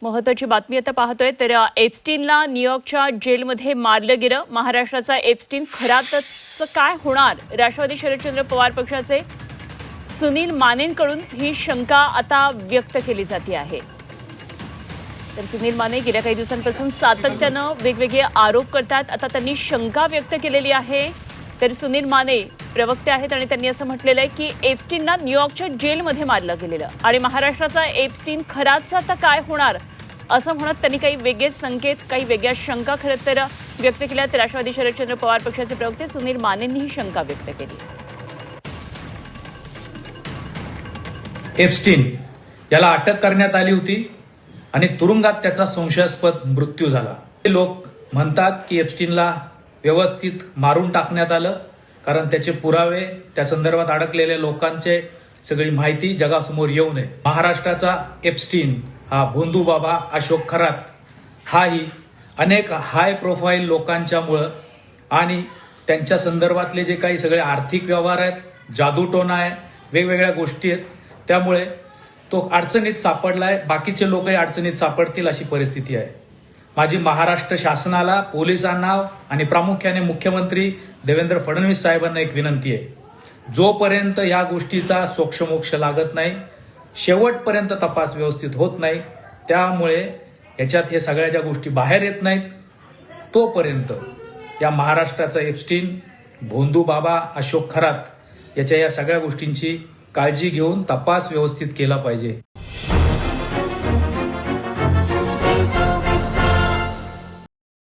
महत्त्वाची बातमी आता पाहतोय तर एप्स्टीनला न्यूयॉर्कच्या जेलमध्ये मारलं गेलं। महाराष्ट्राचा एप्स्टीन खरातच काय होणार? राष्ट्रवादी शरदचंद्र पवार पक्षाचे सुनील मानेंकडून ही शंका आता व्यक्त केली जाते आहे। तर सुनील माने गेल्या काही दिवसांपासून सातत्यानं वेगवेगळे आरोप करतात। आता त्यांनी शंका व्यक्त केलेली आहे। तर सुनील माने प्रवक्ते आहेत आणि त्यांनी असं म्हटलेलं आहे की एप्स्टीनला न्यूयॉर्कच्या जेलमध्ये मारलं गेलेलं आणि महाराष्ट्राचा एप्स्टीन खराच आता काय होणार असं म्हणत त्यांनी काही वेगळे संकेत, काही वेगळ्या शंका खरं तर व्यक्त केल्या। तर राष्ट्रवादी शरदचंद्र पवार पक्षाचे प्रवक्ते सुनील मानेंनी ही शंका व्यक्त केली। एप्स्टीन याला अटक करण्यात आली होती आणि तुरुंगात त्याचा संशयास्पद मृत्यू झाला। लोक म्हणतात की एप्स्टीनला व्यवस्थित मारून टाकण्यात आलं, कारण त्याचे पुरावे, त्या संदर्भात अडकलेल्या लोकांचे सगळी माहिती जगासमोर येऊ नये। महाराष्ट्राचा एप्स्टीन हा भोंदू बाबा अशोक खरात हाही अनेक हाय प्रोफाईल लोकांच्यामुळं आणि त्यांच्या संदर्भातले जे काही सगळे आर्थिक व्यवहार आहेत, जादूटोणा आहे, वेगवेगळ्या गोष्टी आहेत, त्यामुळे तो अडचणीत सापडलाय। बाकीचे लोकही अडचणीत सापडतील अशी परिस्थिती आहे। माझी महाराष्ट्र शासनाला, पोलिसांना आणि प्रामुख्याने मुख्यमंत्री देवेंद्र फडणवीस साहेबांना एक विनंती आहे, जोपर्यंत या गोष्टीचा सोक्षमोक्ष लागत नाही, शेवटपर्यंत तपास व्यवस्थित होत नाही, त्यामुळे याच्यात हे सगळ्या ज्या गोष्टी बाहेर येत नाहीत, तोपर्यंत या महाराष्ट्राचा एप्स्टीन, भोंदू बाबा अशोक खरात याच्या या सगळ्या गोष्टींची काळजी घेऊन तपास व्यवस्थित केला पाहिजे।